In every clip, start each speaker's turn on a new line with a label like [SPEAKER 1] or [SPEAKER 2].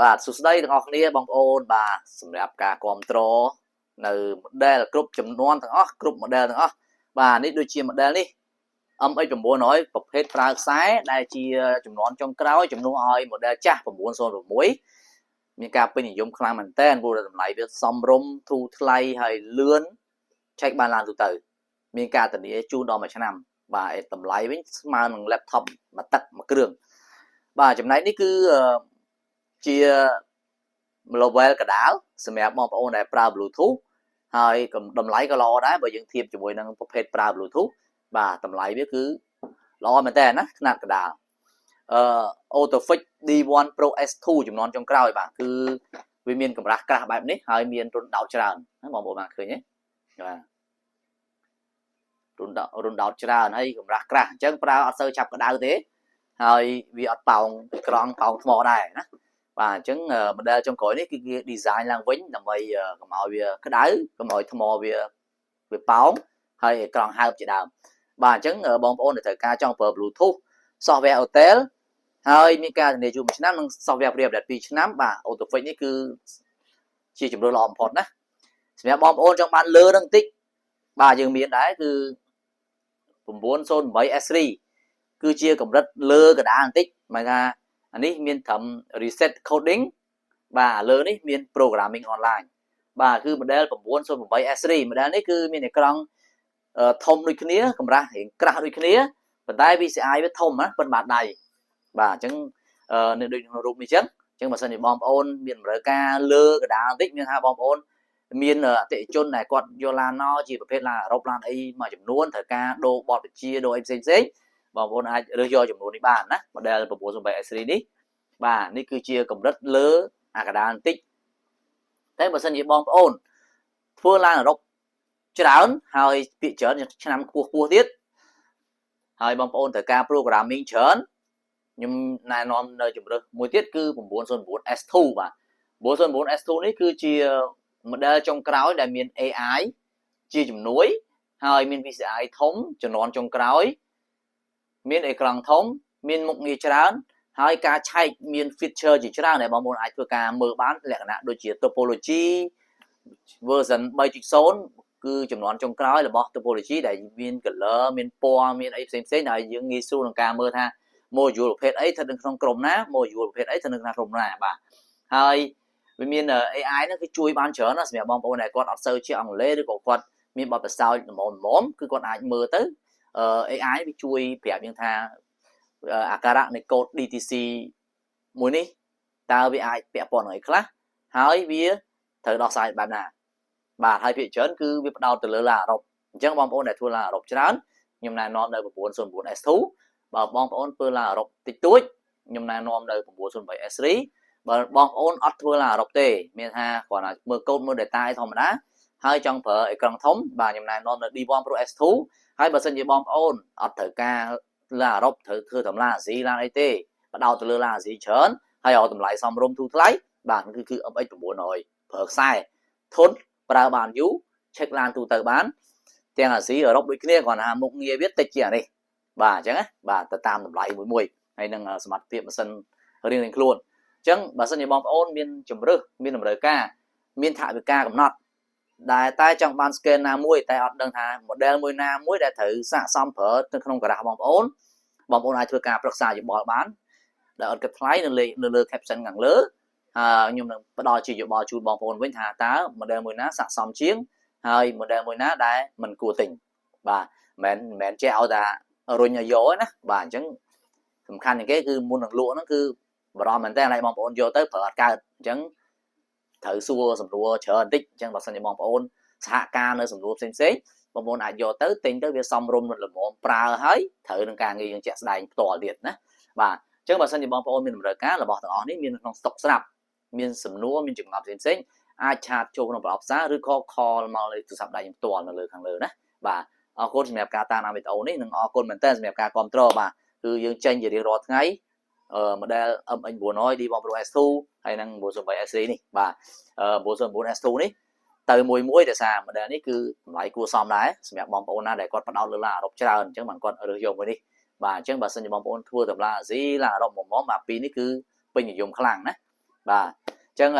[SPEAKER 1] បាទសួស្តីទាំងអស់គ្នាបងប្អូនបាទសម្រាប់ការគ្រប់គ្រងនៅ model គ្រប់ចំនួនទាំងអស់គ្រប់ model ទាំងអស់បាទនេះដូចជា model នេះ MX900 ប្រភេទប្រើខ្សែដែលជាចំនួនចុងក្រោយជំនួសឲ្យ model ចាស់906មានការពេញនិយមខ្លាំងមែនទែនព្រោះតម្លៃវាសមរម្យធូរថ្លៃហើយលឿនឆែកបានឡើងទូទៅមានការធានាជូនដល់មួយឆ្នាំបាទតម្លៃវិញស្មើនឹង laptop មួយទឹកមួយគ្រឿងបាទចំណែកនេះគឺជា level កដាលសម្រាប់បងប្អូនដែលប្រើ Bluetooth ហើយតម្លៃក៏ល្អដែរបើយើងធៀបជាមួយនឹងប្រភេទប្រើ Bluetooth បាទតម្លៃវាគឺល្អមែនតើណាຂະຫນាត់កដាលAutofix D1 Pro S2 ចំនួនចុងក្រោយបាទគឺវាមានកម្រាស់ក្រាស់បែបនេះហើយមានរុនដោតច្រើនណាបងប្អូនបានឃើញទេបាទរុនដោតច្រើនហើយកម្រាស់ក្រាស់អញ្ចឹងប្រើអត់សូវចាប់ក្តៅទេហើយវាអត់ប៉ោងក្រង់ប៉ោងថ្មដែរណាបាទអញ្ចឹង model ចុងក្រោយនេះគឺគេ design ឡើងវិញដើម្បីកុំឲ្យវាក្តៅកុំឲ្យថ្មវាប៉ោងហើយក្រង់ហើបជាដើមបាទអញ្ចឹងបងប្អូនដែលត្រូវការចង់ប្រើ Bluetooth software Hotel ហើយមានការធានាជូន1ឆ្នាំនិង software free update 2ឆ្នាំបាទ Autofix នេះគឺជាជម្រើសល្អបំផុតណាសម្រាប់បងប្អូនចង់បានលើនឹងតិចបាទយើងមានដែរគឺ908 S3 គឺជាកម្រិតលើកដាលបន្តិចหมายថាអានេះមានត្រឹម reset coding បាទលើនេះមាន programming online បាទគឺ model 908 S3 model នេះគឺមានអេក្រង់ធំដូចគ្នាកម្រាស់រៀងក្រាស់ដូចគ្នាប៉ុន្តែ PCI វាធំណាប៉ុន្តែបាតដៃបាទអញ្ចឹងនៅដូចក្នុងរូបនេះអញ្ចឹងបើសិនជាបងប្អូនមានតម្រូវការលើកដាលបន្តិចមានថាបងប្អូនមានអតិថិជនដែលគាត់យកឡានមកជាប្រភេទឡានអឺរ៉ុបឡានអីមួយចំនួនត្រូវការដូរបទបញ្ជាដូរអីផ្សេងបងប្អូនអាចរើសយកចំនួននេះបានណា model 908 S3 នេះបាទនេះគឺជាកម្រិតលើអាកដាលបន្តិចតែបើសិនជាបងប្អូនធ្វើឡានអឺរ៉ុបច្រើនហើយពាក្យច្រើនឆ្នាំខ្ពស់ទៀតហើយបងប្អូនត្រូវការ programming ច្រើនខ្ញុំណែនាំនៅជម្រើសមួយទៀតគឺ 909 S2 បាទ 909 S2 នេះគឺជា model ចុងក្រោយដែលមាន AI ជាជំនួយហើយមាន PCI ធំជំនាន់ចុងក្រោយមានអេក្រង់ធំមានមុខងារច្រើនហើយការឆែកមាន feature ជាច្រើនដែលបងប្អូនអាចធ្វើការមើលបានលក្ខណៈដូចជា topology version 3.0 គឺចំនួនចុងក្រោយរបស់ topology ដែលមាន color មានពណ៌មានអីផ្សេងៗដែលយើងងាយស្រួលក្នុងការមើលថា module ប្រភេទអីស្ថិតនៅក្នុងក្រុមណា module ប្រភេទអីស្ថិតនៅក្នុងក្រុមណាបាទហើយវាមាន AI ហ្នឹងគឺជួយបានច្រើនណាស់សម្រាប់បងប្អូនដែលគាត់អត់សូវចេះអង់គ្លេសឬក៏គាត់មានបទពិសោធន៍ល្មមគឺគាត់អាចមើលទៅAI វាជួយប្រាប់យើងថាអាការៈនៃ code DTC មួយនេះតើវាអាចពាក់ព័ន្ធនឹងអីខ្លះហើយវាត្រូវដោះស្រាយបែបណាបាទហើយភាគច្រើនគឺវាផ្ដោតទៅលើឡានអឺរ៉ុបអញ្ចឹងបងប្អូនដែលធ្វើឡានអឺរ៉ុបច្រើនខ្ញុំណែនាំនៅ 909 S2 បើបងប្អូនធ្វើឡានអឺរ៉ុបតិចតួចខ្ញុំណែនាំនៅ 908 S3 បើបងប្អូនអត់ធ្វើឡានអឺរ៉ុបទេមានថាគ្រាន់តែមើលកូដមើល data ធម្មតាហើយចង់ប្រើអេក្រង់ធំបាទខ្ញុំណែនាំនៅ D1 Pro S2 ហើយបើសិនជាបងប្អូនអត់ត្រូវការឡានអឺរ៉ុបត្រូវធ្វើតម្លាអាស៊ីឡានអីទេបដោតទៅលើឡានអាស៊ីច្រើនហើយឲ្យតម្លៃសមរម្យធូរថ្លៃបាទគឺ MX 900ប្រើខ្សែធន់ប្រើបានយូរឆែកឡានទូទៅបានទាំងអាស៊ីអឺរ៉ុបដូចគ្នាគ្រាន់តែមុខងារវាតិចជាងនេះបាទអញ្ចឹងណាបាទទៅតាមតម្លៃមួយហើយនឹងសមត្ថភាពម៉ាស៊ីនរៀងៗខ្លួនអញ្ចឹងបើសិនជាបងប្អូនមានជំរើសមានតម្រូវការមានថវិកាកំណត់ដែលតែចង់បាន scan ណាមួយតែអត់ដឹងថា model មួយណាមួយដែលត្រូវស័ក្តិសមប្រើនៅក្នុងការ៉ាស់បងប្អូនអាចធ្វើការប្រឹក្សាយោបល់បានដែលអត់គិតថ្លៃនៅលើ caption ខាងលើខ្ញុំនឹងផ្ដល់ជាយោបល់ជូនបងប្អូនវិញថាតើ model មួយណាស័ក្តិសមជាងហើយ model មួយណាដែលមិនគួរទិញបាទមិនមែនចេះឲ្យតែរុញឲ្យយកណាបាទអញ្ចឹងសំខាន់ជាងគេគឺមុននឹងលក់ហ្នឹងគឺបារម្ភមែនតើឲ្យបងប្អូនយកទៅប្រើអត់កើតអញ្ចឹងត្រូវសួរសំណួរច្រើនបន្តិចអញ្ចឹងបើសិនជាបងប្អូនសហការនៅសំណួរផ្សេងបងប្អូនអាចយកទៅទិញទៅវាសមរម្យល្មមប្រើហើយត្រូវនឹងការងារយើងជាក់ស្ដែងផ្ទាល់ទៀតណាបាទអញ្ចឹងបើសិនជាបងប្អូនមានតម្រូវការរបស់ទាំងអស់នេះមានក្នុង stock ស្រាប់មានសំណួរមានចម្ងល់ផ្សេងអាចឆាតចូលក្នុងប្រអប់ផ្សារឬក៏ call មកលេខទូរស័ព្ទដៃខ្ញុំផ្ទាល់នៅលើខាងលើណាបាទអរគុណសម្រាប់ការតាមដានវីដេអូនេះនិងអរគុណមែនទែនសម្រាប់ការគាំទ្របាទគឺយើងចេញជារៀងរាល់ថ្ងៃmodel MX900 D1 Pro S2 ហើយនិង 908 S3 នេះបាទ909 S2 នេះទៅមួយដោយសារ model នេះគឺតម្លៃគួរសមដែរសម្រាប់បងប្អូនណាដែលគាត់ផ្ដោតលើឡានអឺរ៉ុបច្រើនអញ្ចឹងបានគាត់រើសយកមួយនេះបាទអញ្ចឹងបើសិនជាបងប្អូនធ្វើតម្លាអាស៊ីឡានអឺរ៉ុបមកបាទពីរនេះគឺពេញនិយមខ្លាំងណា បាទអញ្ចឹង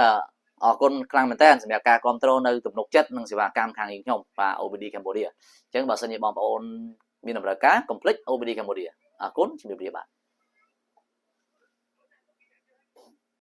[SPEAKER 1] អរគុណខ្លាំងមែនតើសម្រាប់ការគ្រប់គ្រងនៅទំនុកចិត្តនិងសេវាកម្មខាងខ្ញុំបាទ OBD Cambodia អញ្ចឹងបើសិនជាបងប្អូនមានតម្រូវការកុំភ្លេច OBD Cambodia អរគុណជំរាបលាបាទ